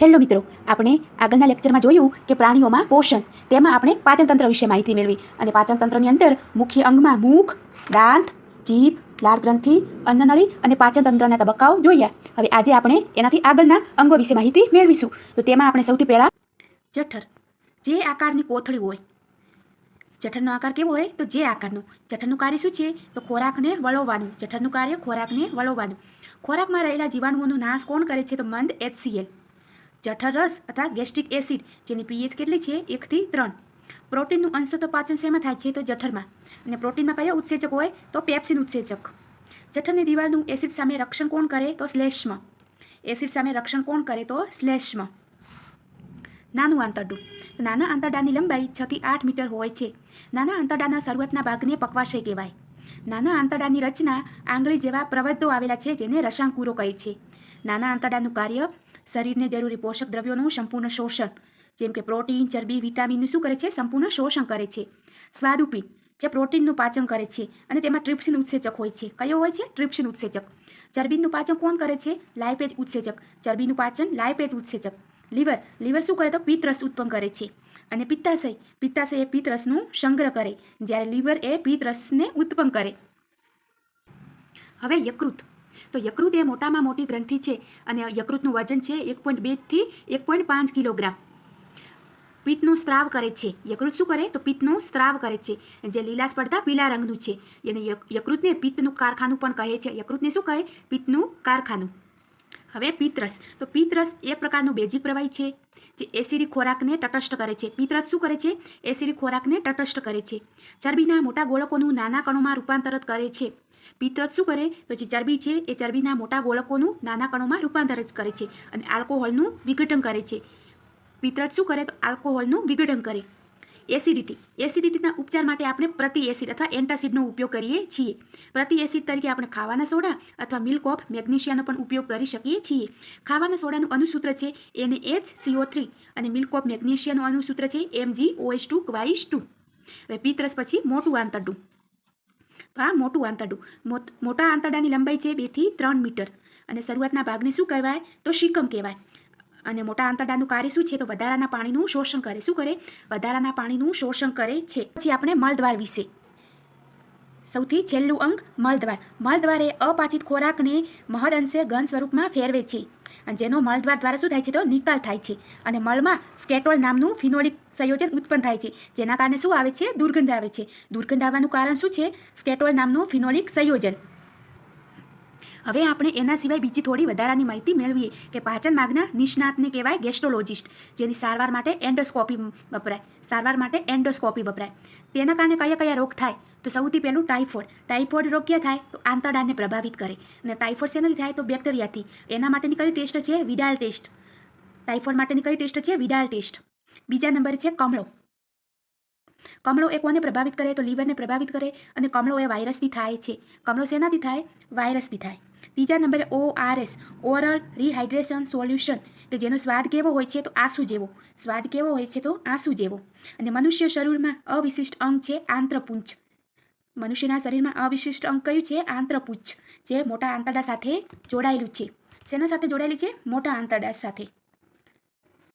Hello મિત્રો, આપણે આગળના લેક્ચરમાં જોયું કે પ્રાણીઓમાં પોષણ, તેમાં આપણે પાચનતંત્ર વિશે માહિતી મેળવી અને પાચનતંત્રની અંદર મુખ્ય અંગમાં મુખ, દાંત, જીભ, લાળ ગ્રંથિ, અન્નનળી અને પાચનતંત્રના તબક્કાઓ જોયા. હવે આજે આપણે એનાથી આગળના અંગો વિશે માહિતી મેળવીશું. તો તેમાં આપણે સૌથી પહેલાં જઠર, જે આકારની કોથળી હોય. જઠરનો આકાર કેવો હોય? તો જે આકારનો. જઠરનું કાર્ય શું છે? તો ખોરાકને વળોવવાનું. જઠરનું કાર્ય ખોરાકને વળોવવાનું. ખોરાકમાં રહેલા જીવાણુઓનો નાશ કોણ કરે છે? તો મંદ HCl. જઠર રસ અથવા ગેસ્ટ્રિક એસિડ, જેની pH કેટલી છે? 1 થી 3. પ્રોટીનનું અંશ તો પાચન શેમાં થાય છે? તો જઠરમાં. અને પ્રોટીનમાં કયો ઉત્સેચક હોય? તો પેપ્સિન ઉત્સેચક. જઠરની દિવાલનું એસિડ સામે રક્ષણ કોણ કરે? તો શ્લેષ્મ. એસિડ સામે રક્ષણ કોણ કરે? તો શ્લેષ્મ. નાનું આંતરડું. નાના આંતરડાની લંબાઈ 6 થી 8 મીટર હોય છે. નાના આંતરડાના શરૂઆતના ભાગને પક્વાશય કહેવાય. નાના આંતરડાની રચના આંગળી જેવા પ્રવધો આવેલા છે, જેને રસાંકુરો કહે છે. નાના આંતરડાનું કાર્ય શરીરને જરૂરી પોષક દ્રવ્યોનું સંપૂર્ણ શોષણ, જેમ કે પ્રોટીન, ચરબી, વિટામિનનું શું કરે છે? સંપૂર્ણ શોષણ કરે છે. સ્વાદુપિંડ, જે પ્રોટીનનું પાચન કરે છે અને તેમાં ટ્રિપ્સિન ઉત્સેચક હોય છે. કયો હોય છે? ટ્રિપ્સિન ઉત્સેચક. ચરબીનું પાચન કોણ કરે છે? લાઇપેજ ઉત્સેચક. ચરબીનું પાચન લાઇપેજ ઉત્સેચક. લીવર શું કરે? તો પિત્તરસ ઉત્પન્ન કરે છે. અને પિત્તાશય એ પિત્તરસનું સંગ્રહ કરે, જ્યારે લીવર એ પિત્તરસને ઉત્પન્ન કરે. હવે યકૃત. તો યકૃત એ મોટામાં મોટી ગ્રંથિ છે અને યકૃતનું વજન છે 1.2 થી 1.5 કિલોગ્રામ. પિત્તનો સ્ત્રાવ કરે છે. યકૃત શું કરે? તો પિત્તનો સ્ત્રાવ કરે છે, જે લીલાશ પડતા પીળા રંગનું છે. એને યકૃતને પિત્તનું કારખાનું પણ કહે છે. યકૃતને શું કહે? પિત્તનું કારખાનું. હવે પિત્તરસ. તો પિત્તરસ એક પ્રકારનું બેઝિક પ્રવાહી છે, જે એસિડિક ખોરાકને તટસ્થ કરે છે. પિત્તરસ શું કરે છે? એસિડિક ખોરાકને તટસ્થ કરે છે. ચરબીના મોટા ગોળકોનું નાના કણોમાં રૂપાંતર કરે છે. પિત્તરસ શું કરે? તો જે ચરબી છે એ ચરબીના મોટા ગોળકોનું નાના કણોમાં રૂપાંતરિત કરે છે અને આલ્કોહોલનું વિઘટન કરે છે. પિત્તરસ શું કરે? તો આલ્કોહોલનું વિઘટન કરે. એસિડિટીના ઉપચાર માટે આપણે પ્રતિ એસિડ અથવા એન્ટાસિડનો ઉપયોગ કરીએ છીએ. પ્રતિ એસિડ તરીકે આપણે ખાવાના સોડા અથવા મિલ્ક ઓફ મેગ્નેશિયાનો પણ ઉપયોગ કરી શકીએ છીએ. ખાવાના સોડાનું અણુસૂત્ર છે NaHCO3 અને મિલ્ક ઓફ મેગ્નેશિયાનું અણુસૂત્ર છે MgOH2 હવે પિત્તરસ પછી મોટું આંતરડું. તો આ મોટું આંતરડું. મોટા આંતરડાની લંબાઈ છે 2 થી 3 મીટર અને શરૂઆતના ભાગને શું કહેવાય? તો શિકમ કહેવાય. અને મોટા આંતરડાનું કાર્ય શું છે? તો વધારાના પાણીનું શોષણ કરે. શું કરે? વધારાના પાણીનું શોષણ કરે છે. પછી આપણે મળદ્વાર વિશે. સૌથી છેલ્લું અંગ મળદ્વાર. મળદ્વાર એ અપાચિત ખોરાકને મહદ અંશે ઘન સ્વરૂપમાં ફેરવે છે, અને જેનો મળદ્વાર દ્વારા શું થાય છે? તો નિકાલ થાય છે. અને મળમાં સ્કેટોલ નામનું ફિનોલિક સંયોજન ઉત્પન્ન થાય છે, જેના કારણે શું આવે છે? દુર્ગંધ આવે છે. દુર્ગંધ આવવાનું કારણ શું છે? સ્કેટોલ નામનું ફિનોલિક સંયોજન. હવે આપણે એના સિવાય બીજી થોડી વધારાની માહિતી મેળવીએ કે પાચન માર્ગના નિષ્ણાતને કહેવાય ગેસ્ટ્રોલોજિસ્ટ, જેની સારવાર માટે એન્ડોસ્કોપી વપરાય. તેના કારણે કયા કયા રોગ થાય? તો સૌથી પહેલું ટાઇફોઇડ. ટાઇફોઇડ રોગ ક્યાં થાય? તો આંતરડાને પ્રભાવિત કરે. અને ટાઇફોઇડ શેનાથી થાય? તો બેક્ટેરિયાથી. એના માટેની કઈ ટેસ્ટ છે? Widal test. ટાઇફોઇડ માટેની કઈ ટેસ્ટ છે? Widal test. બીજા નંબરે છે કમળો. કમળો એ કોને પ્રભાવિત કરે? તો લીવરને પ્રભાવિત કરે. અને કમળો એ વાયરસથી થાય છે. કમળો શેનાથી થાય? વાયરસથી થાય. ત્રીજા નંબરે ORS, ઓરલ રિહાઇડ્રેશન સોલ્યુશન, કે જેનો સ્વાદ કેવો હોય છે? તો આંસુ જેવો. સ્વાદ કેવો હોય છે? તો આંસુ જેવો. અને મનુષ્ય શરીરમાં અવિશિષ્ટ અંગ છે આંત્રપુંછ. મનુષ્યના શરીરમાં અવિશિષ્ટ અંગ કયું છે? આંત્રપુંછ, જે મોટા આંતરડા સાથે જોડાયેલું છે. શેના સાથે જોડાયેલું છે? મોટા આંતરડા સાથે.